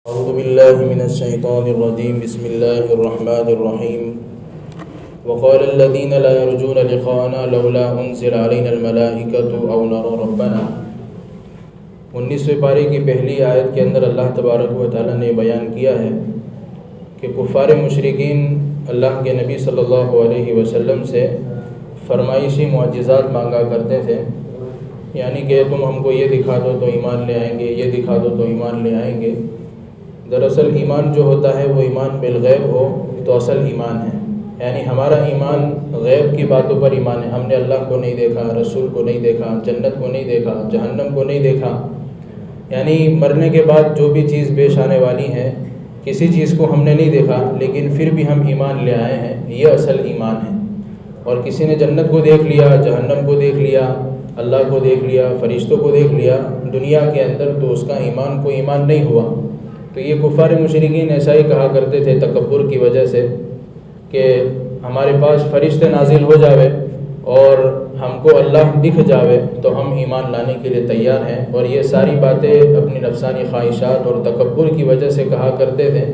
اعوذ باللہ من الشیطان الرجیم بسم اللہ الرحمن الرحیم وقال الذین لا يرجون لقاءنا لولا انزل علینا الملائکۃ او نرى ربنا 19ویں پارے کی پہلی آیت کے اندر اللہ تبارک و تعالی نے بیان کیا ہے کہ کفار مشرکین اللہ کے نبی صلی اللہ علیہ وسلم سے فرمائشی معجزات مانگا کرتے تھے، یعنی کہ تم ہم کو یہ دکھا دو تو ایمان لے آئیں گے، یہ دکھا دو تو ایمان لے آئیں گے۔ دراصل ایمان جو ہوتا ہے وہ ایمان بالغیب ہو تو اصل ایمان ہے، یعنی ہمارا ایمان غیب کی باتوں پر ایمان ہے۔ ہم نے اللہ کو نہیں دیکھا، رسول کو نہیں دیکھا، جنت کو نہیں دیکھا، جہنم کو نہیں دیکھا، یعنی مرنے کے بعد جو بھی چیز پیش آنے والی ہے کسی چیز کو ہم نے نہیں دیکھا لیکن پھر بھی ہم ایمان لے آئے ہیں، یہ اصل ایمان ہے۔ اور کسی نے جنت کو دیکھ لیا، جہنم کو دیکھ لیا، اللہ کو دیکھ لیا، فرشتوں کو دیکھ لیا دنیا کے اندر، تو اس کا ایمان کوئی ایمان نہیں ہوا۔ تو یہ کفار مشرکین ایسا ہی کہا کرتے تھے تکبر کی وجہ سے کہ ہمارے پاس فرشتے نازل ہو جاوے اور ہم کو اللہ دکھ جاوے تو ہم ایمان لانے کے لیے تیار ہیں، اور یہ ساری باتیں اپنی نفسانی خواہشات اور تکبر کی وجہ سے کہا کرتے تھے۔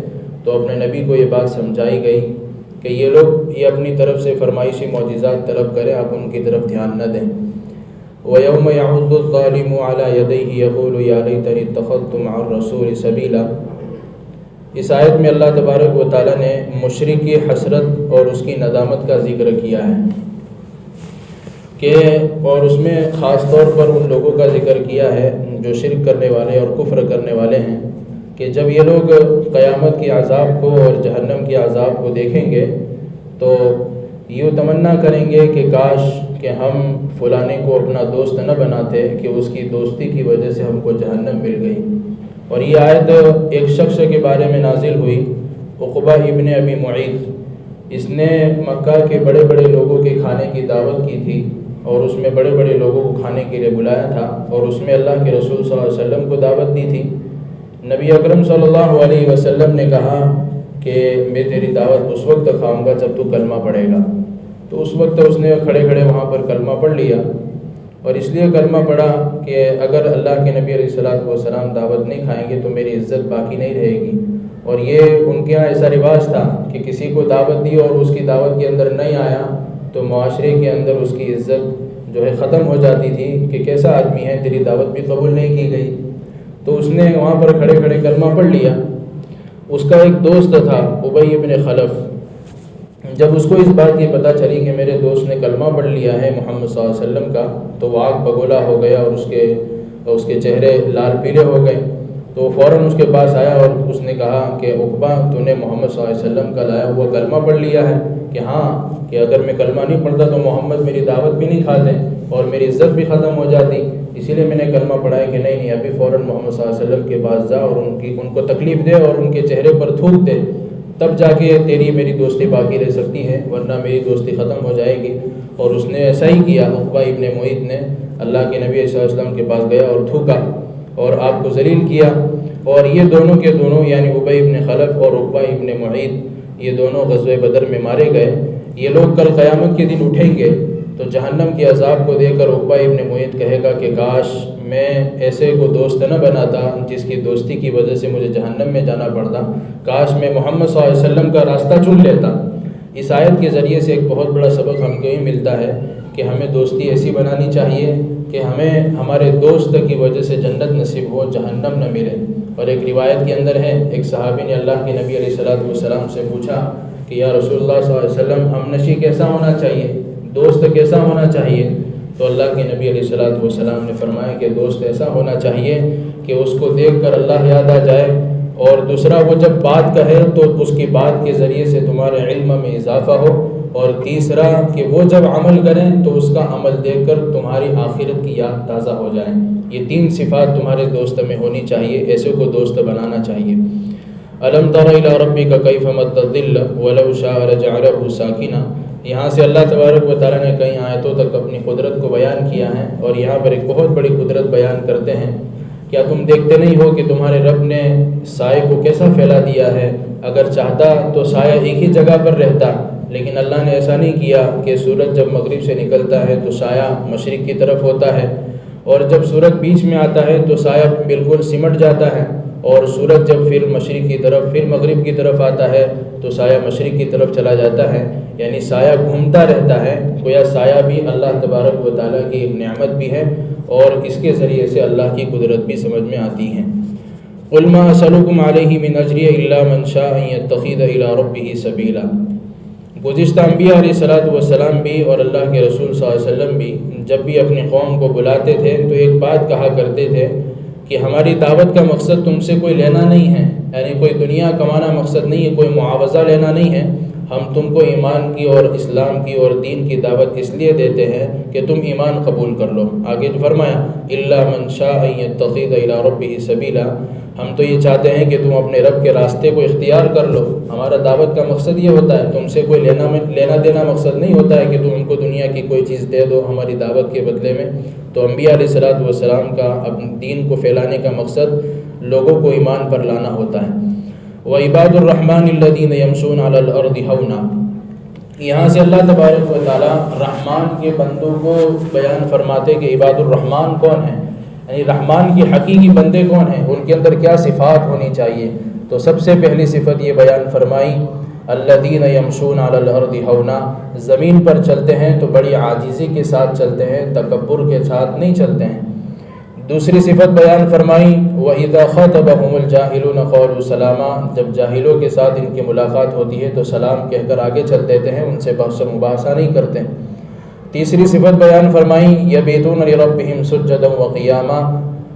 تو اپنے نبی کو یہ بات سمجھائی گئی کہ یہ لوگ یہ اپنی طرف سے فرمائشی معجزات طلب کریں، آپ ان کی طرف دھیان نہ دیں۔ وَيَوْمَ يَعُضُّ الظَّالِمُ عَلَى يَدَيْهِ يَقُولُ يَا لَيْتَنِي اتَّخَذْتُ مَعَ الرَّسُولِ سَبِيلًا۔ اس آیت میں اللہ تبارک و تعالیٰ نے مشرک کی حسرت اور اس کی ندامت کا ذکر کیا ہے کہ، اور اس میں خاص طور پر ان لوگوں کا ذکر کیا ہے جو شرک کرنے والے اور کفر کرنے والے ہیں، کہ جب یہ لوگ قیامت کے عذاب کو اور جہنم کے عذاب کو دیکھیں گے تو یوں تمنا کریں گے کہ کاش کہ ہم فلانے کو اپنا دوست نہ بناتے کہ اس کی دوستی کی وجہ سے ہم کو جہنم مل گئی۔ اور یہ آیت ایک شخص کے بارے میں نازل ہوئی، عقبہ ابن ابی معیط۔ اس نے مکہ کے بڑے بڑے لوگوں کے کھانے کی دعوت کی تھی اور اس میں بڑے بڑے لوگوں کو کھانے کے لیے بلایا تھا، اور اس میں اللہ کے رسول صلی اللہ علیہ وسلم کو دعوت دی تھی۔ نبی اکرم صلی اللہ علیہ وسلم نے کہا کہ میں تیری دعوت اس وقت کھاؤں گا جب تو کلمہ پڑھے گا۔ تو اس وقت اس نے کھڑے کھڑے وہاں پر کلمہ پڑھ لیا، اور اس لیے کلمہ پڑھا کہ اگر اللہ کے نبی علیہ السلام دعوت نہیں کھائیں گے تو میری عزت باقی نہیں رہے گی۔ اور یہ ان کے یہاں ایسا رواج تھا کہ کسی کو دعوت دی اور اس کی دعوت کے اندر نہیں آیا تو معاشرے کے اندر اس کی عزت جو ہے ختم ہو جاتی تھی کہ کیسا آدمی ہے، تیری دعوت بھی قبول نہیں کی گئی۔ تو اس نے وہاں پر کھڑے کھڑے کلمہ پڑھ لیا۔ اس کا ایک دوست تھا ابی ابن خلف، جب اس کو اس بات کی پتہ چلی کہ میرے دوست نے کلمہ پڑھ لیا ہے محمد صلی اللہ علیہ وسلم کا، تو وہ آگ بگولا ہو گیا اور اس کے چہرے لال پیلے ہو گئے۔ تو فوراً اس کے پاس آیا اور اس نے کہا کہ عقبہ تو نے محمد صلی اللہ علیہ وسلم کا لایا ہوا کلمہ پڑھ لیا ہے؟ کہ ہاں، کہ اگر میں کلمہ نہیں پڑھتا تو محمد میری دعوت بھی نہیں کھاتے اور میری عزت بھی ختم ہو جاتی، اسی لیے میں نے کلمہ پڑھا ہے کہ نہیں ابھی فوراً محمد صلی اللہ علیہ وسلم کے پاس جا اور ان کو تکلیف دے اور ان کے چہرے پر تھوک دے، تب جا کے تیری میری دوستی باقی رہ سکتی ہے، ورنہ میری دوستی ختم ہو جائے گی۔ اور اس نے ایسا ہی کیا۔ عقبہ ابن معیط نے اللہ کے نبی صلی اللہ علیہ وسلم کے پاس گیا اور تھوکا اور آپ کو ذلیل کیا۔ اور یہ دونوں کے دونوں یعنی ابی ابن خلف اور عقبہ ابن معیط یہ دونوں غزوہ بدر میں مارے گئے۔ یہ لوگ کل قیامت کے دن اٹھیں گے تو جہنم کے عذاب کو دیکھ کر عقبہ ابن معیط کہے گا کہ کاش میں ایسے کو دوست نہ بناتا جس کی دوستی کی وجہ سے مجھے جہنم میں جانا پڑتا، کاش میں محمد صلی اللہ علیہ وسلم کا راستہ چن لیتا۔ اس آیت کے ذریعے سے ایک بہت بڑا سبق ہم کو یہ ملتا ہے کہ ہمیں دوستی ایسی بنانی چاہیے کہ ہمیں ہمارے دوست کی وجہ سے جنت نصیب ہو، جہنم نہ ملے۔ اور ایک روایت کے اندر ہے، ایک صحابی نے اللہ کے نبی علیہ السلام سے پوچھا کہ یا رسول اللہ صلی اللہ علیہ وسلم ہم نشی کیسا ہونا چاہیے، دوست کیسا ہونا چاہیے؟ تو اللہ کے نبی علیہ السلام نے فرمایا کہ دوست ایسا ہونا چاہیے کہ اس کو دیکھ کر اللہ یاد آ جائے، اور دوسرا وہ جب بات کہے تو اس کی بات کے ذریعے سے تمہارے علم میں اضافہ ہو، اور تیسرا کہ وہ جب عمل کریں تو اس کا عمل دیکھ کر تمہاری آخرت کی یاد تازہ ہو جائے۔ یہ تین صفات تمہارے دوست میں ہونی چاہیے، ایسے کو دوست بنانا چاہیے۔ الم تر الی ربک کیف مد الظل ولو شاء لجعلہ ساکنا۔ یہاں سے اللہ تبارک و تعالیٰ نے کئی آیتوں تک اپنی قدرت کو بیان کیا ہے، اور یہاں پر ایک بہت بڑی قدرت بیان کرتے ہیں۔ کیا تم دیکھتے نہیں ہو کہ تمہارے رب نے سائے کو کیسا پھیلا دیا ہے؟ اگر چاہتا تو سایہ ایک ہی جگہ پر رہتا، لیکن اللہ نے ایسا نہیں کیا کہ سورج جب مغرب سے نکلتا ہے تو سایہ مشرق کی طرف ہوتا ہے، اور جب سورج بیچ میں آتا ہے تو سایہ بالکل سمٹ جاتا ہے، اور سورج جب پھر مشرق کی طرف پھر مغرب کی طرف آتا ہے تو سایہ مشرق کی طرف چلا جاتا ہے، یعنی سایہ گھومتا رہتا ہے۔ گویا سایہ بھی اللہ تبارک و تعالیٰ کی ایک نعمت بھی ہے اور اس کے ذریعے سے اللہ کی قدرت بھی سمجھ میں آتی ہے۔ قُلْ مَا أَسْأَلُكُمْ عَلَيْهِ مِنْ أَجْرٍ إِلَّا مَنْ شَاءَ أَنْ يَتَّخِذَ إِلَىٰ رَبِّهِ سَبِيلًا۔ گزشتہ انبیاء علیہ الصلوۃ والسلام بھی اور اللہ کے رسول صلی اللہ علیہ وسلم بھی جب بھی اپنی قوم کو بلاتے تھے تو ایک بات کہا کرتے تھے کہ ہماری دعوت کا مقصد تم سے کوئی لینا نہیں ہے، یعنی کوئی دنیا کمانا مقصد نہیں ہے، کوئی معاوضہ لینا نہیں ہے، ہم تم کو ایمان کی اور اسلام کی اور دین کی دعوت اس لیے دیتے ہیں کہ تم ایمان قبول کر لو۔ آگے جو فرمایا اِلَّا مَنْ شَاءَ أَن يَتَّخِذَ إِلَىٰ رَبِّهِ سَبِيلًا، ہم تو یہ چاہتے ہیں کہ تم اپنے رب کے راستے کو اختیار کر لو۔ ہمارا دعوت کا مقصد یہ ہوتا ہے، تم سے کوئی لینا دینا مقصد نہیں ہوتا ہے کہ تم ہم کو دنیا کی کوئی چیز دے دو ہماری دعوت کے بدلے میں۔ تو انبیاء علیہ الصلوۃ والسلام کا اپنے دین کو پھیلانے کا مقصد لوگوں کو ایمان پر لانا ہوتا ہے۔ وَعِبَادُ الرَّحْمَٰنِ الَّذِينَ يَمْشُونَ عَلَى الْأَرْضِ هَوْنًا، یہاں سے اللہ تبارک و تعالیٰ رحمان کے بندوں کو بیان فرماتے کہ عباد الرحمن کون ہیں، یعنی رحمان کی حقیقی بندے کون ہیں، ان کے اندر کیا صفات ہونی چاہیے۔ تو سب سے پہلی صفت یہ بیان فرمائی الذین یمشون علی الارض ہونا، زمین پر چلتے ہیں تو بڑی عاجزی کے ساتھ چلتے ہیں، تکبر کے ساتھ نہیں چلتے ہیں۔ دوسری صفت بیان فرمائی وَإِذَا خَاطَبَهُمُ الْجَاهِلُونَ قَالُوا سَلَامًا، جب جاہلوں کے ساتھ ان کی ملاقات ہوتی ہے تو سلام کہہ کر آگے چل دیتے ہیں، ان سے بحث و مباحثہ نہیں کرتے۔ تیسری صفت بیان فرمائی یبیتون لربہم سجدا وقیاما،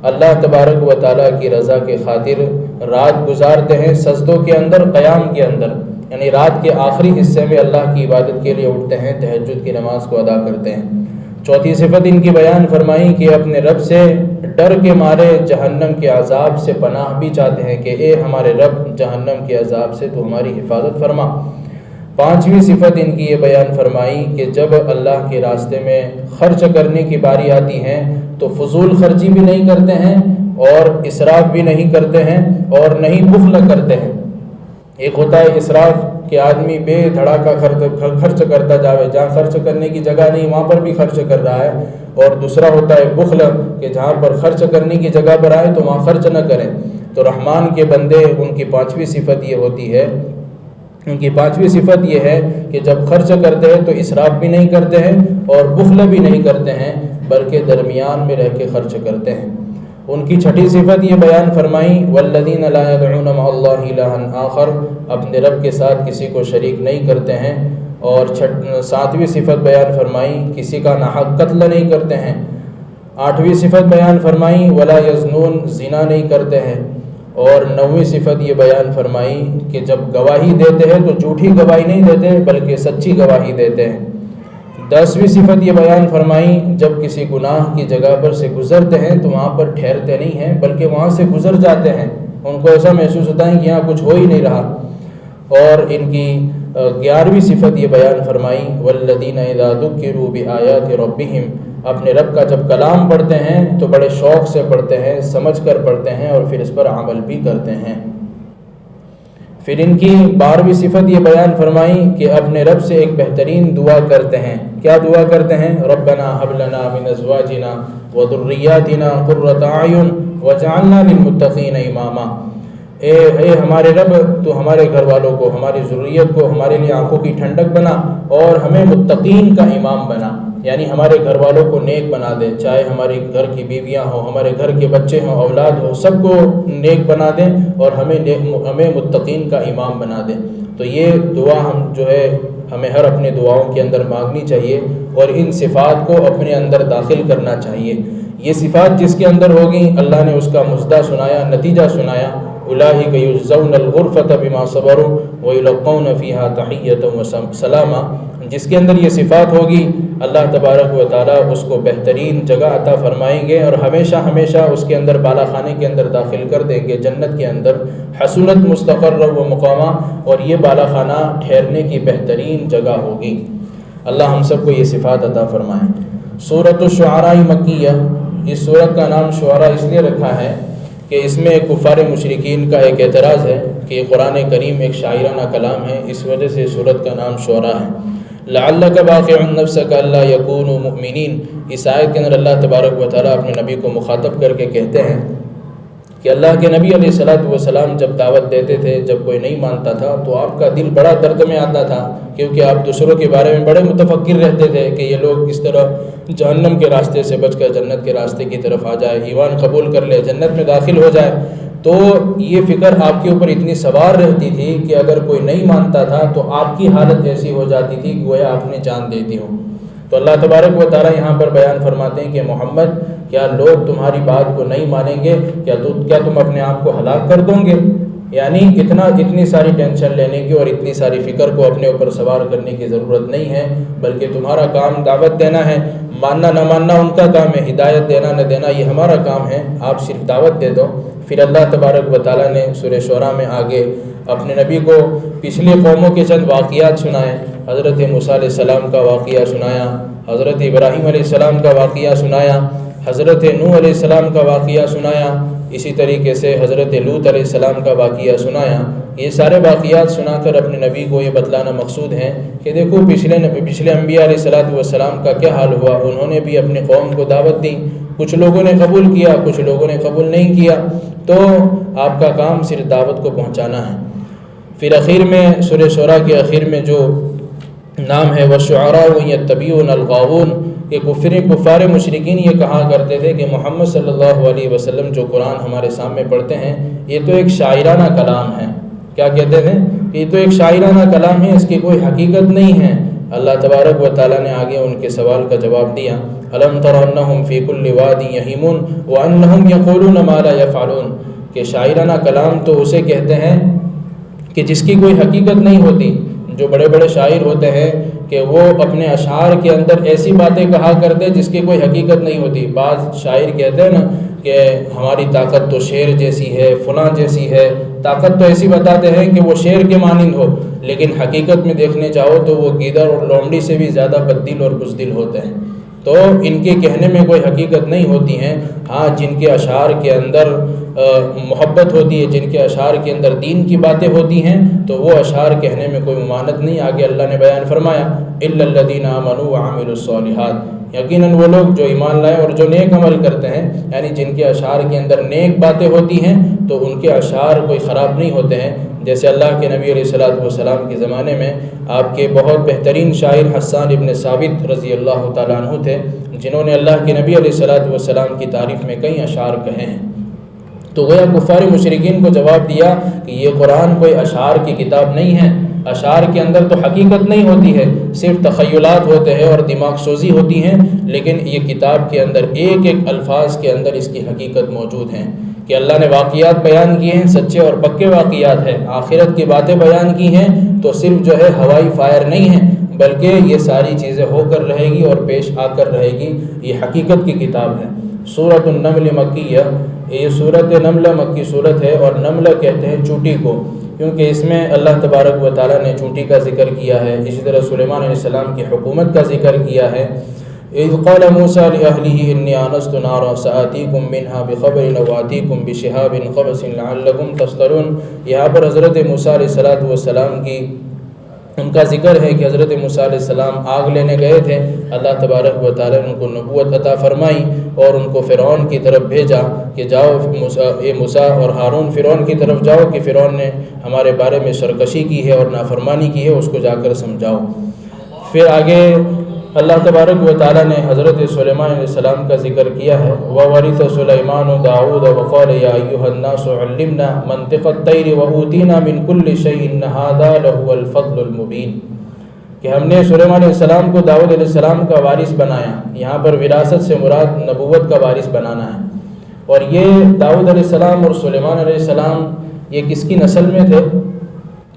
اللہ تبارک و تعالیٰ کی رضا کے خاطر رات گزارتے ہیں سجدوں کے اندر، قیام کے اندر، یعنی رات کے آخری حصے میں اللہ کی عبادت کے لیے اٹھتے ہیں، تہجد کی نماز کو ادا کرتے ہیں۔ چوتھی صفت ان کی بیان فرمائی کہ اپنے رب سے ڈر کے مارے جہنم کے عذاب سے پناہ بھی چاہتے ہیں کہ اے ہمارے رب جہنم کے عذاب سے تو ہماری حفاظت فرما۔ پانچویں صفت ان کی یہ بیان فرمائی کہ جب اللہ کے راستے میں خرچ کرنے کی باری آتی ہے تو فضول خرچی بھی نہیں کرتے ہیں اور اسراف بھی نہیں کرتے ہیں اور نہیں بخل کرتے ہیں۔ ایک ہوتا ہے اسراف کہ آدمی بے دھڑاکا خرچ کرتا جاوے، جہاں خرچ کرنے کی جگہ نہیں وہاں پر بھی خرچ کر رہا ہے، اور دوسرا ہوتا ہے بخل کہ جہاں پر خرچ کرنے کی جگہ پر آئے تو وہاں خرچ نہ کریں۔ تو رحمان کے بندے ان کی پانچویں صفت یہ ہوتی ہے، ان کی پانچویں صفت یہ ہے کہ جب خرچ کرتے ہیں تو اسراف بھی نہیں کرتے ہیں اور بخل بھی نہیں کرتے ہیں، بلکہ درمیان میں رہ کے خرچ کرتے ہیں۔ ان کی چھٹی صفت یہ بیان فرمائی والذین لا يدعون مع اللہ الہا آخر، اپنے رب کے ساتھ کسی کو شریک نہیں کرتے ہیں۔ اور ساتویں صفت بیان فرمائی کسی کا ناحق قتل نہیں کرتے ہیں۔ آٹھویں صفت بیان فرمائی ولا یزنون، زنا نہیں کرتے ہیں۔ اور نویں صفت یہ بیان فرمائی کہ جب گواہی دیتے ہیں تو جھوٹی گواہی نہیں دیتے بلکہ سچی گواہی دیتے ہیں۔ 10ویں صفت یہ بیان فرمائی جب کسی گناہ کی جگہ پر سے گزرتے ہیں تو وہاں پر ٹھہرتے نہیں ہیں بلکہ وہاں سے گزر جاتے ہیں، ان کو ایسا محسوس ہوتا ہے کہ یہاں کچھ ہو ہی نہیں رہا۔ اور ان کی 11ویں صفت یہ بیان فرمائی والذین اذا ذکروا بآیات ربہم، اپنے رب کا جب کلام پڑھتے ہیں تو بڑے شوق سے پڑھتے ہیں، سمجھ کر پڑھتے ہیں اور پھر اس پر عمل بھی کرتے ہیں۔ پھر ان کی 12ویں صفت یہ بیان فرمائی کہ اپنے رب سے ایک بہترین دعا کرتے ہیں۔ کیا دعا کرتے ہیں؟ ربنا هب لنا من ازواجنا وذرياتنا قرة اعین واجعلنا للمتقین اماما، اے ہمارے رب تو ہمارے گھر والوں کو، ہماری ذریت کو ہمارے لیے آنکھوں کی ٹھنڈک بنا اور ہمیں متقین کا امام بنا، یعنی ہمارے گھر والوں کو نیک بنا دے، چاہے ہمارے گھر کی بیویاں ہوں، ہمارے گھر کے بچے ہوں، اولاد ہو، سب کو نیک بنا دیں اور ہمیں متقین کا امام بنا دیں۔ تو یہ دعا ہمیں ہر اپنے دعاؤں کے اندر مانگنی چاہیے اور ان صفات کو اپنے اندر داخل کرنا چاہیے۔ یہ صفات جس کے اندر ہوگی اللہ نے اس کا مزدہ سنایا، نتیجہ سنایا، اولئک یجزون الغرفۃ بما صبروا ویلقون فیہا تحیۃ وسلاما، جس کے اندر یہ صفات ہوگی اللہ تبارک و تعالیٰ اس کو بہترین جگہ عطا فرمائیں گے اور ہمیشہ ہمیشہ اس کے اندر بالا خانے کے اندر داخل کر دیں گے، جنت کے اندر حسنت مستقر و مقامہ، اور یہ بالا خانہ ٹھہرنے کی بہترین جگہ ہوگی۔ اللہ ہم سب کو یہ صفات عطا فرمائیں۔ سورۃ الشعراء مکیہ، اس سورت کا نام شعراء اس لیے رکھا ہے کہ اس میں کفار مشرکین کا ایک اعتراض ہے کہ یہ قرآن کریم ایک شاعرانہ کلام ہے، اس وجہ سے سورت کا نام شعراء ہے۔ لعلک باخع نفسک الا یکونوا مؤمنین، اس آیت کے اندر اللہ تبارک و تعالیٰ اپنے نبی کو مخاطب کر کے کہتے ہیں کہ اللہ کے نبی علیہ الصلوۃ والسلام جب دعوت دیتے تھے، جب کوئی نہیں مانتا تھا تو آپ کا دل بڑا درد میں آتا تھا، کیونکہ آپ دوسروں کے بارے میں بڑے متفکر رہتے تھے کہ یہ لوگ اس طرح جہنم کے راستے سے بچ کر جنت کے راستے کی طرف آ جائے، ایمان قبول کر لے، جنت میں داخل ہو جائے۔ تو یہ فکر آپ کے اوپر اتنی سوار رہتی تھی کہ اگر کوئی نہیں مانتا تھا تو آپ کی حالت ایسی ہو جاتی تھی کہ گویا آپ نے جان دے دی ہو۔ تو اللہ تبارک و تعالیٰ یہاں پر بیان فرماتے ہیں کہ محمد، کیا لوگ تمہاری بات کو نہیں مانیں گے؟ کیا تم اپنے آپ کو ہلاک کر دو گے؟ یعنی اتنی ساری ٹینشن لینے کی اور اتنی ساری فکر کو اپنے اوپر سوار کرنے کی ضرورت نہیں ہے، بلکہ تمہارا کام دعوت دینا ہے، ماننا نہ ماننا ان کا کام ہے، ہدایت دینا نہ دینا یہ ہمارا کام ہے، آپ صرف دعوت دے دو۔ پھر اللہ تبارک و تعالیٰ نے سورہ شعراء میں آگے اپنے نبی کو پچھلی قوموں کے چند واقعات سنائے، حضرت موسیٰ علیہ السلام کا واقعہ سنایا، حضرت ابراہیم علیہ السلام کا واقعہ سنایا، حضرت نوح علیہ السلام کا واقعہ سنایا، اسی طریقے سے حضرت لوط علیہ السلام کا واقعہ سنایا۔ یہ سارے واقعات سنا کر اپنے نبی کو یہ بتلانا مقصود ہے کہ دیکھو پچھلے انبیاء علیہ السلام کا کیا حال ہوا، انہوں نے بھی اپنی قوم کو دعوت دی، کچھ لوگوں نے قبول کیا، کچھ لوگوں نے قبول نہیں کیا، تو آپ کا کام صرف دعوت کو پہنچانا ہے۔ پھر اخیر میں سورہ شعراء کے اخیر میں جو نام ہے وَالشُّعَرَاءُ يَتَّبِعُونَ الْغَاوُونَ، کہ کفار مشرکین یہ کہا کرتے تھے کہ محمد صلی اللہ علیہ وسلم جو قرآن ہمارے سامنے پڑھتے ہیں یہ تو ایک شاعرانہ کلام ہے۔ کیا کہتے تھے؟ یہ تو ایک شاعرانہ کلام ہے، اس کی کوئی حقیقت نہیں ہے۔ اللہ تبارک و تعالیٰ نے آگے ان کے سوال کا جواب دیا، أَلَمْ تَرَ أَنَّهُمْ فِي كُلِّ وَادٍ يَهِيمُونَ وَأَنَّهُمْ يَقُولُونَ مَا لَا يَفْعَلُونَ، کہ شاعرانہ کلام تو اسے کہتے ہیں کہ جس کی کوئی حقیقت نہیں ہوتی۔ جو بڑے بڑے شاعر ہوتے ہیں کہ وہ اپنے اشعار کے اندر ایسی باتیں کہا کرتے جس کی کوئی حقیقت نہیں ہوتی۔ بعض شاعر کہتے ہیں نا کہ ہماری طاقت تو شیر جیسی ہے، فلاں جیسی ہے، طاقت تو ایسی بتاتے ہیں کہ وہ شیر کے مانند ہو، لیکن حقیقت میں دیکھنے جاؤ تو وہ گیدڑ اور لومڑی سے بھی زیادہ بددل اور بزدل ہوتے ہیں۔ تو ان کے کہنے میں کوئی حقیقت نہیں ہوتی ہیں۔ ہاں، جن کے اشعار کے اندر محبت ہوتی ہے، جن کے اشعار کے اندر دین کی باتیں ہوتی ہیں، تو وہ اشعار کہنے میں کوئی ممانعت نہیں۔ آگے اللہ نے بیان فرمایا إِلَّا الَّذِينَ آمَنُوا وَعَمِلُوا الصَّالِحَاتِ، یقیناً وہ لوگ جو ایمان لائے اور جو نیک عمل کرتے ہیں، یعنی جن کے اشعار کے اندر نیک باتیں ہوتی ہیں تو ان کے اشعار کوئی خراب نہیں ہوتے ہیں۔ جیسے اللہ کے نبی علیہ السلام کے زمانے میں آپ کے بہت بہترین شاعر حسان ابن ثابت رضی اللہ تعالیٰ عنہ تھے، جنہوں نے اللہ کے نبی علیہ السلام کی تعریف میں کئی اشعار کہے ہیں۔ تو گویا کفار مشرکین کو جواب دیا کہ یہ قرآن کوئی اشعار کی کتاب نہیں ہے، اشعار کے اندر تو حقیقت نہیں ہوتی ہے، صرف تخیلات ہوتے ہیں اور دماغ سوزی ہوتی ہیں، لیکن یہ کتاب کے اندر ایک ایک الفاظ کے اندر اس کی حقیقت موجود ہیں کہ اللہ نے واقعات بیان کیے ہیں، سچے اور پکے واقعات ہیں، آخرت کی باتیں بیان کی ہیں، تو صرف جو ہے ہوائی فائر نہیں ہے، بلکہ یہ ساری چیزیں ہو کر رہے گی اور پیش آ کر رہے گی، یہ حقیقت کی کتاب ہے۔ سورۃ النمل مکیہ، یہ سورۃ نمل مکی صورت ہے، اور نمل کہتے ہیں چونٹی کو، کیونکہ اس میں اللہ تبارک و تعالیٰ نے چونٹی کا ذکر کیا ہے۔ اسی طرح سلیمان علیہ السلام کی حکومت کا ذکر کیا ہے۔ اذ قال موسیٰ لأہلہ انی آنست نارا سآتیکم منہا بخبر او آتیکم بشہاب قبس لعلکم تصطلون، یہاں پر حضرت موسیٰ علیہ السلام کی ان کا ذکر ہے کہ حضرت موسیٰ علیہ السلام آگ لینے گئے تھے، اللہ تبارک و تعالیٰ نے ان کو نبوت عطا فرمائی اور ان کو فرعون کی طرف بھیجا کہ جاؤ موسیٰ اور ہارون فرعون کی طرف جاؤ کہ فرعون نے ہمارے بارے میں سرکشی کی ہے اور نافرمانی کی ہے، اس کو جا کر سمجھاؤ۔ پھر آگے اللہ تبارک و تعالیٰ نے حضرت سلیمان علیہ السلام کا ذکر کیا ہے، وَوَرِثَ سُلَيْمَانُ دَاوُودَ وَقَالَ يَا أَيُّهَا النَّاسُ عَلِّمْنَا مَنطِقَ الطَّيْرِ وَأُوتِينَا مِنْ كُلِّ شَيْءٍ إِنَّ هَذَا لَهُوَ الْفَضْلُ الْمُبِينُ، کہ ہم نے سلیمان علیہ السلام کو داؤد علیہ السلام کا وارث بنایا۔ یہاں پر وراثت سے مراد نبوت کا وارث بنانا ہے، اور یہ داؤد علیہ السلام اور سلیمان علیہ السلام یہ کس کی نسل میں تھے؟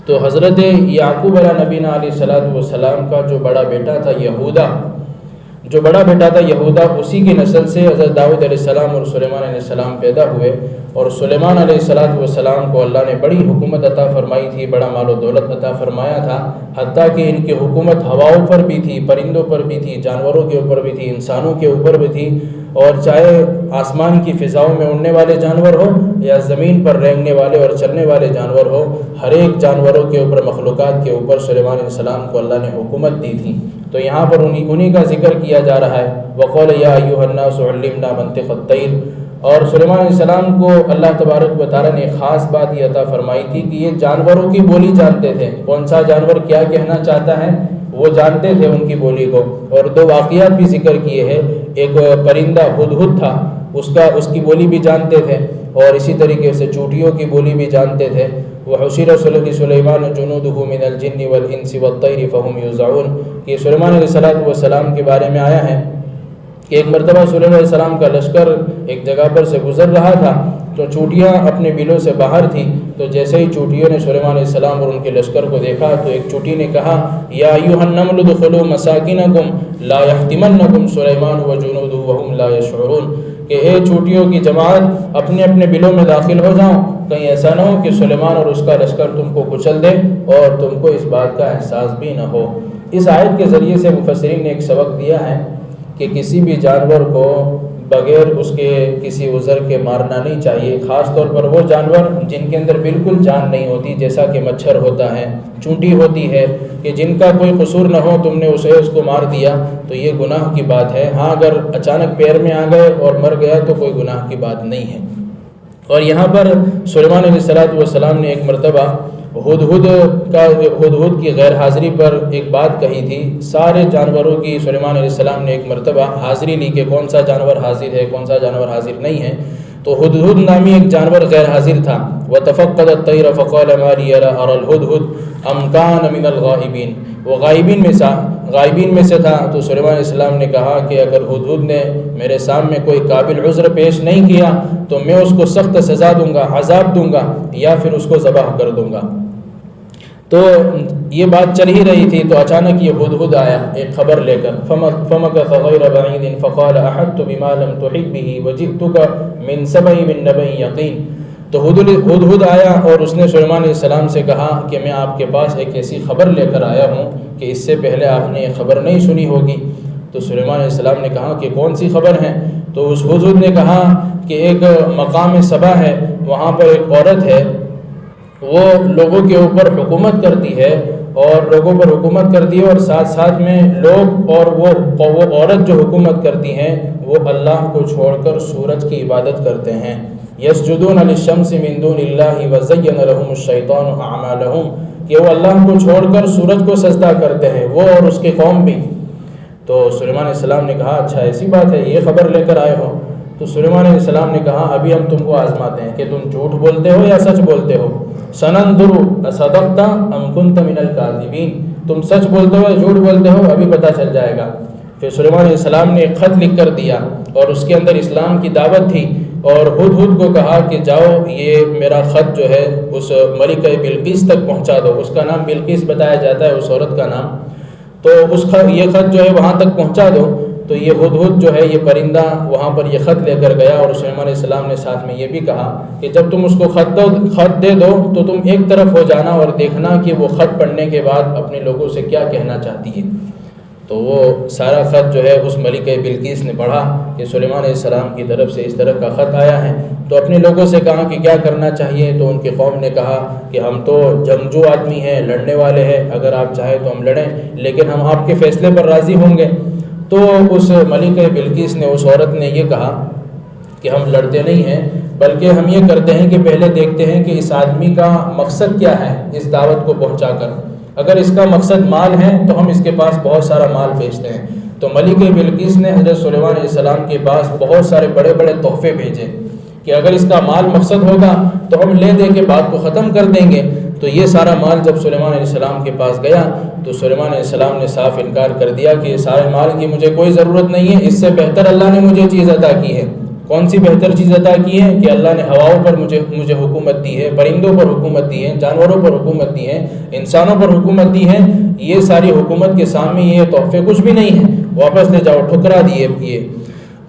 تو حضرت یعقوب علیہ نبینا علیہ السلام کا جو بڑا بیٹا تھا یہودا، اسی کی نسل سے حضرت داؤد علیہ السلام اور سلیمان علیہ السلام پیدا ہوئے، اور سلیمان علیہ السلام کو اللہ نے بڑی حکومت عطا فرمائی تھی، بڑا مال و دولت عطا فرمایا تھا، حتیٰ کہ ان کی حکومت ہواؤں پر بھی تھی، پرندوں پر بھی تھی، جانوروں کے اوپر بھی تھی، انسانوں کے اوپر بھی تھی، اور چاہے آسمان کی فضاؤں میں اڑنے والے جانور ہو یا زمین پر رینگنے والے اور چلنے والے جانور ہو، ہر ایک جانوروں کے اوپر، مخلوقات کے اوپر سلیمان علیہ السلام کو اللہ نے حکومت دی تھی۔ تو یہاں پر انہی کا ذکر کیا جا رہا ہے، وَقَالَ يَا أَيُّهَا النَّاسُ عَلِّمْنَا مَنطِقَ الطَّيْرِ، اور سلیمان علیہ السلام کو اللہ تبارک و تعالیٰ نے خاص بات یہ عطا فرمائی تھی کہ یہ جانوروں کی بولی جانتے تھے، کون سا جانور کیا کہنا چاہتا ہے وہ جانتے تھے ان کی بولی کو۔ اور دو واقعات بھی ذکر کیے ہیں، ایک پرندہ ہدہد تھا، اس کی بولی بھی جانتے تھے، اور اسی طریقے سے چونٹیوں کی بولی بھی جانتے تھے۔ وحشر سلیمان جنودہ من الجن والانس والطیر فهم یوزعون، یہ سلیمان علیہ السلام کے بارے میں آیا ہے کہ ایک مرتبہ سلیمان علیہ السلام کا لشکر ایک جگہ پر سے گزر رہا تھا تو چونٹیاں اپنے بلوں سے باہر تھیں، تو جیسے ہی چونٹیوں نے سلیمان علیہ السلام اور ان کے لشکر کو دیکھا تو ایک چونٹی نے کہا یا ایھا النمل ادخلوا مساکنکم لا یحطمنکم سلیمان وجنودہ وهم لا یشعرون، کہ اے چونٹیوں کی جماعت اپنے اپنے بلوں میں داخل ہو جاؤ، کہیں ایسا نہ ہو کہ سلیمان اور اس کا لشکر تم کو کچل دے اور تم کو اس بات کا احساس بھی نہ ہو۔ اس آیت کے ذریعے سے مفسرین نے ایک سبق دیا ہے کہ کسی بھی جانور کو بغیر اس کے کسی عذر کے مارنا نہیں چاہیے، خاص طور پر وہ جانور جن کے اندر بالکل جان نہیں ہوتی، جیسا کہ مچھر ہوتا ہے، چونٹی ہوتی ہے، کہ جن کا کوئی قصور نہ ہو، تم نے اس کو مار دیا تو یہ گناہ کی بات ہے۔ ہاں اگر اچانک پیر میں آ گئے اور مر گیا تو کوئی گناہ کی بات نہیں ہے۔ اور یہاں پر سلیمان علیہ السلام نے ایک مرتبہ ہدہد کی غیر حاضری پر ایک بات کہی تھی، سارے جانوروں کی سلیمان علیہ السلام نے ایک مرتبہ حاضری لی کہ کون سا جانور حاضر ہے، کون سا جانور حاضر نہیں ہے، تو ہدہد نامی ایک جانور غیر حاضر تھا۔ وَتَفَقَّدَ الطَّيْرَ فَقَالَ مَا لِيَ لَا أَرَى الْهُدْهُدْ أَمْ كَانَ مِنَ الْغَائِبِينَ، وہ غائبین میں سے تھا۔ تو سلیمان علیہ السلام نے کہا کہ اگر ہدہد نے میرے سامنے کوئی قابل عذر پیش نہیں کیا تو میں اس کو سخت سزا دوں گا، عذاب دوں گا، یا پھر اس کو ذبح کر دوں گا۔ تو یہ بات چل ہی رہی تھی تو اچانک یہ ہدہد آیا ایک خبر لے کر، فَمَكَثَ غَيْرَ بَعِيدٍ فَقَالَ أَحَطتُ بِمَا لَمْ تُحِطْ بِهِ وَجِئْتُكَ مِنْ سَبَإٍ مِنْ نَبَإٍ یقین، تو ہدہد آیا اور اس نے سلیمان علیہ السلام سے کہا کہ میں آپ کے پاس ایک ایسی خبر لے کر آیا ہوں کہ اس سے پہلے آپ نے یہ خبر نہیں سنی ہوگی۔ تو سلیمان علیہ السلام نے کہا کہ کون سی خبر ہے؟ تو اس ہدہد نے کہا کہ ایک مقام سبا ہے، وہاں پر ایک عورت ہے، وہ لوگوں کے اوپر حکومت کرتی ہے اور ساتھ ساتھ میں لوگ اور وہ عورت جو حکومت کرتی ہیں وہ اللہ کو چھوڑ کر سورج کی عبادت کرتے ہیں۔ یسجدون للشمس من دون اللہ وزین لهم الشیطان اعمالهم، کہ وہ اللہ کو چھوڑ کر سورج کو سجدہ کرتے ہیں، وہ اور اس کی قوم بھی۔ تو سلیمان علیہ السلام نے کہا اچھا ایسی بات ہے، یہ خبر لے کر آئے ہو؟ تو سلیمان علیہ السلام نے کہا ابھی ہم تم کو آزماتے ہیں کہ تم جھوٹ بولتے ہو یا سچ بولتے ہو۔ سننظر اصدقت ام کنت من الکاذبین، تم سچ بولتے ہو یا جھوٹ بولتے ہو، ابھی پتہ چل جائے گا۔ پھر سلیمان علیہ السلام نے ایک خط لکھ کر دیا اور اس کے اندر اسلام کی دعوت تھی، اور ہدہد کو کہا کہ جاؤ یہ میرا خط جو ہے اس ملکہ بلقیس تک پہنچا دو، اس کا نام بلقیس بتایا جاتا ہے اس عورت کا نام، تو یہ خط جو ہے وہاں تک پہنچا دو۔ تو یہ ہدہد جو ہے یہ پرندہ وہاں پر یہ خط لے کر گیا، اور سلیمان علیہ السلام نے ساتھ میں یہ بھی کہا کہ جب تم اس کو خط دے دو تو تم ایک طرف ہو جانا اور دیکھنا کہ وہ خط پڑھنے کے بعد اپنے لوگوں سے کیا کہنا چاہتی ہے۔ تو وہ سارا خط جو ہے اس ملکہ بلقیس نے پڑھا کہ سلیمان علیہ السلام کی طرف سے اس طرح کا خط آیا ہے، تو اپنے لوگوں سے کہا کہ کیا کرنا چاہیے، تو ان کی قوم نے کہا کہ ہم تو جنگجو آدمی ہیں، لڑنے والے ہیں، اگر آپ چاہیں تو ہم لڑیں لیکن ہم آپ کے فیصلے پر راضی ہوں گے۔ تو اس ملکہ بلقیس نے، اس عورت نے یہ کہا کہ ہم لڑتے نہیں ہیں، بلکہ ہم یہ کرتے ہیں کہ پہلے دیکھتے ہیں کہ اس آدمی کا مقصد کیا ہے اس دعوت کو پہنچا کر، اگر اس کا مقصد مال ہے تو ہم اس کے پاس بہت سارا مال بھیجتے ہیں۔ تو ملکہ بلقیس نے حضرت سلیمان علیہ السلام کے پاس بہت سارے بڑے بڑے تحفے بھیجے کہ اگر اس کا مال مقصد ہوگا تو ہم لے دے کے بات کو ختم کر دیں گے۔ تو یہ سارا مال جب سلیمان علیہ السلام کے پاس گیا تو سلیمان علیہ السلام نے صاف انکار کر دیا کہ یہ سارے مال کی مجھے کوئی ضرورت نہیں ہے، اس سے بہتر اللہ نے مجھے چیز عطا کی ہے۔ کون سی بہتر چیز عطا کی ہے؟ کہ اللہ نے ہواؤں پر مجھے حکومت دی ہے، پرندوں پر حکومت دی ہے، جانوروں پر حکومت دی ہے، انسانوں پر حکومت دی ہے، یہ ساری حکومت کے سامنے یہ تحفے کچھ بھی نہیں ہیں، واپس لے جاؤ، ٹھکرا دیے یہ۔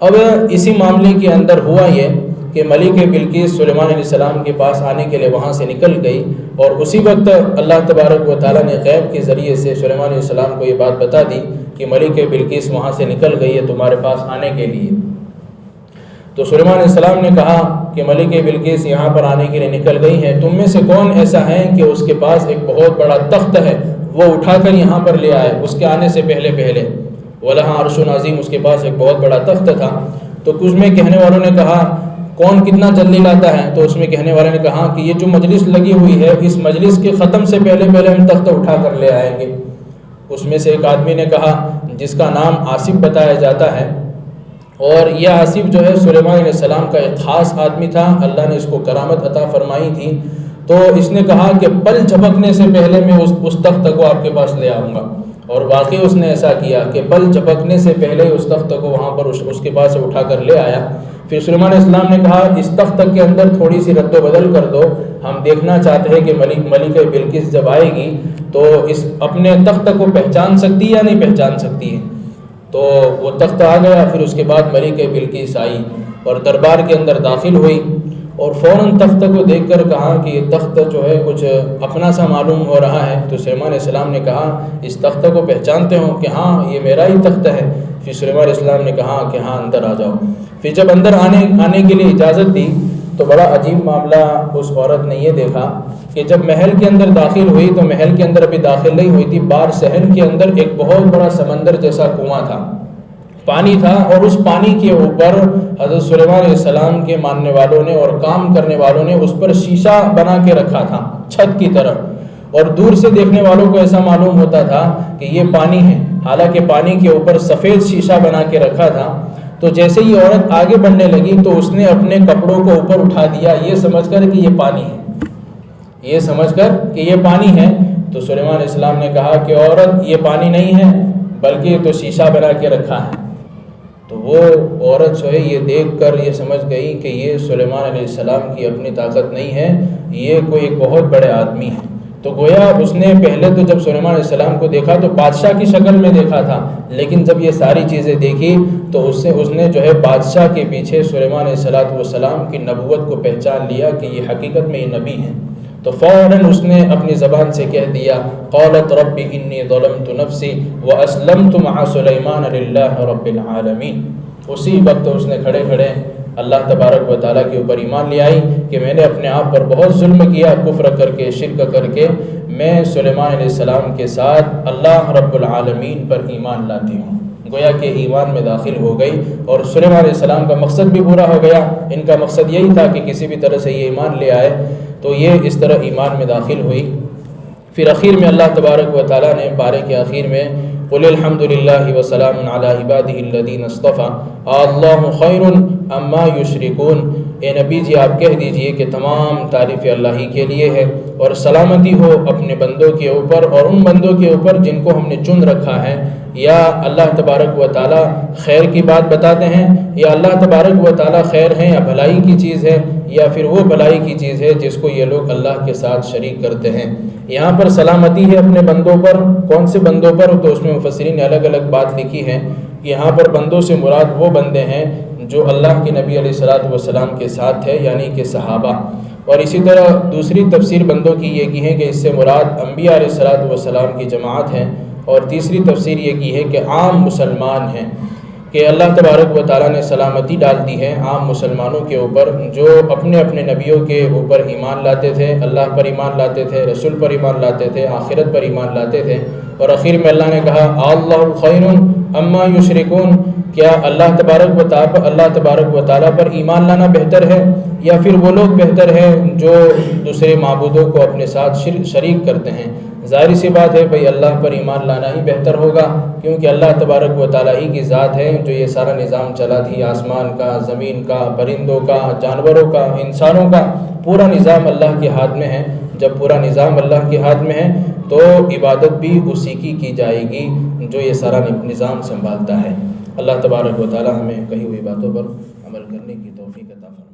اب اسی معاملے کے اندر ہوا یہ کہ ملکہ بلقیس سلیمان علیہ السلام کے پاس آنے کے لیے وہاں سے نکل گئی، اور اسی وقت اللہ تبارک و تعالیٰ نے غیب کے ذریعے سے سلیمان علیہ السلام کو یہ بات بتا دی کہ ملکہ بلقیس وہاں سے نکل گئی ہے تمہارے پاس آنے کے لیے۔ تو سلیمان علیہ السلام نے کہا کہ ملکہ بلقیس یہاں پر آنے کے لیے نکل گئی ہے، تم میں سے کون ایسا ہے کہ اس کے پاس ایک بہت بڑا تخت ہے، وہ اٹھا کر یہاں پر لے آئے اس کے آنے سے پہلے وَلَهَا عَرْشٌ عَظِيمٌ، اس کے پاس ایک بہت بڑا تخت تھا۔ تو کچھ میں کہنے والوں نے کہا کون کتنا جلدی لاتا ہے؟ تو اس میں کہنے والے نے کہا کہ یہ جو مجلس لگی ہوئی ہے اس مجلس کے ختم سے پہلے ہم تختہ اٹھا کر لے آئیں گے۔ اس میں سے ایک آدمی نے کہا جس کا نام آصف بتایا جاتا ہے، اور یہ آصف جو ہے سلیمان علیہ السلام کا ایک خاص آدمی تھا، اللہ نے اس کو کرامت عطا فرمائی تھی، تو اس نے کہا کہ پل جھپکنے سے پہلے میں اس تخت کو آپ کے پاس لے آؤں گا، اور واقعی اس نے ایسا کیا کہ پل جھپکنے سے پہلے اس تخت کو وہاں پر اس کے پاس سے اٹھا کر لے آیا۔ پھر سلیمان علیہ السلام نے کہا اس تخت کے اندر تھوڑی سی رد و بدل کر دو، ہم دیکھنا چاہتے ہیں کہ ملکہ بلقیس جب آئے گی تو اس اپنے تخت کو پہچان سکتی یا نہیں پہچان سکتی ہے۔ تو وہ تخت آ گیا، پھر اس کے بعد ملکہ بلقیس آئی اور دربار کے اندر داخل ہوئی، اور فوراً تخت کو دیکھ کر کہا کہ یہ تخت جو ہے کچھ اپنا سا معلوم ہو رہا ہے۔ تو سلیمان علیہ السلام نے کہا اس تخت کو پہچانتے ہو کہ ہاں یہ میرا ہی تخت ہے؟ پھر سلیمان علیہ السلام نے کہا کہ ہاں اندر آ جاؤ۔ پھر جب اندر آنے کے لیے اجازت دی تو بڑا عجیب معاملہ اس عورت نے یہ دیکھا کہ جب محل کے اندر داخل ہوئی تو محل کے اندر ابھی داخل نہیں ہوئی تھی، بار صحن کے اندر ایک بہت بڑا سمندر جیسا کنواں تھا، پانی تھا، اور اس پانی کے اوپر حضرت سلیمان علیہ السلام کے ماننے والوں نے اور کام کرنے والوں نے اس پر شیشہ بنا کے رکھا تھا چھت کی طرح، اور دور سے دیکھنے والوں کو ایسا معلوم ہوتا تھا کہ یہ پانی ہے، حالانکہ پانی کے اوپر سفید شیشہ بنا کے رکھا تھا۔ تو جیسے ہی عورت آگے بڑھنے لگی تو اس نے اپنے کپڑوں کو اوپر اٹھا دیا، یہ سمجھ کر کہ یہ پانی ہے، تو سلیمان علیہ السلام نے کہا کہ عورت یہ پانی نہیں ہے بلکہ یہ تو شیشہ بنا کے رکھا ہے۔ تو وہ عورت جو ہے یہ دیکھ کر یہ سمجھ گئی کہ یہ سلیمان علیہ السلام کی اپنی طاقت نہیں ہے، یہ کوئی ایک بہت بڑے آدمی ہے۔ تو گویا اس نے پہلے تو جب سلیمان علیہ السلام کو دیکھا تو بادشاہ کی شکل میں دیکھا تھا، لیکن جب یہ ساری چیزیں دیکھی تو اس نے جو ہے بادشاہ کے پیچھے سلیمان علیہ السلام کی نبوت کو پہچان لیا کہ یہ حقیقت میں یہ نبی ہیں۔ تو فوراً اس نے اپنی زبان سے کہہ دیا قالت رب انی ظلمت نفسی واسلمت مع سلیمان للہ رب العالمین۔ اسی وقت اس نے کھڑے کھڑے اللہ تبارک و تعالیٰ کے اوپر ایمان لے آئی کہ میں نے اپنے آپ پر بہت ظلم کیا، کفر کر کے، شرک کر کے، میں سلیمان علیہ السلام کے ساتھ اللہ رب العالمین پر ایمان لاتی ہوں۔ گویا کہ ایمان میں داخل ہو گئی، اور سلیمان علیہ السلام کا مقصد بھی پورا ہو گیا۔ ان کا مقصد یہی تھا کہ کسی بھی طرح سے یہ ایمان لے آئے، تو یہ اس طرح ایمان میں داخل ہوئی۔ پھر اخیر میں اللہ تبارک و تعالیٰ نے پارے کے آخر میں قل الحمد للہ وسلام علی عبادہ الذین اصطفیٰ اللہ خیر اما یشرکون۔ اے نبی جی آپ کہہ دیجئے کہ تمام تعریف اللہ ہی کے لیے ہے، اور سلامتی ہو اپنے بندوں کے اوپر اور ان بندوں کے اوپر جن کو ہم نے چن رکھا ہے۔ یا اللہ تبارک و تعالیٰ خیر کی بات بتاتے ہیں، یا اللہ تبارک و تعالیٰ خیر ہیں یا بھلائی کی چیز ہے، یا پھر وہ بھلائی کی چیز ہے جس کو یہ لوگ اللہ کے ساتھ شریک کرتے ہیں۔ یہاں پر سلامتی ہے اپنے بندوں پر، کون سے بندوں پر؟ تو اس میں مفسرین نے الگ الگ بات لکھی ہے۔ یہاں پر بندوں سے مراد وہ بندے ہیں جو اللہ کے نبی علیہ السلام کے ساتھ ہے، یعنی کہ صحابہ۔ اور اسی طرح دوسری تفسیر بندوں کی یہ کی ہے کہ اس سے مراد انبیاء علیہ السلام کی جماعت ہے، اور تیسری تفسیر یہ کی ہے کہ عام مسلمان ہیں، کہ اللہ تبارک و تعالیٰ نے سلامتی ڈال دی ہے عام مسلمانوں کے اوپر جو اپنے اپنے نبیوں کے اوپر ایمان لاتے تھے، اللہ پر ایمان لاتے تھے، رسول پر ایمان لاتے تھے، آخرت پر ایمان لاتے تھے۔ اور آخر میں اللہ نے کہا اللہ خیر اما یشرکون، کیا اللہ تبارک و تعالیٰ پر ایمان لانا بہتر ہے یا پھر وہ لوگ بہتر ہیں جو دوسرے معبودوں کو اپنے ساتھ شریک کرتے ہیں؟ ظاہر سی بات ہے بھئی اللہ پر ایمان لانا ہی بہتر ہوگا، کیونکہ اللہ تبارک و تعالیٰ ہی کی ذات ہے جو یہ سارا نظام چلا تھی، آسمان کا، زمین کا، پرندوں کا، جانوروں کا، انسانوں کا، پورا نظام اللہ کے ہاتھ میں ہے۔ جب پورا نظام اللہ کے ہاتھ میں ہے تو عبادت بھی اسی کی جائے گی جو یہ سارا نظام سنبھالتا ہے۔ اللہ تبارک و تعالیٰ ہمیں کہی ہوئی باتوں پر عمل کرنے کی توفیق عطا فرمائے۔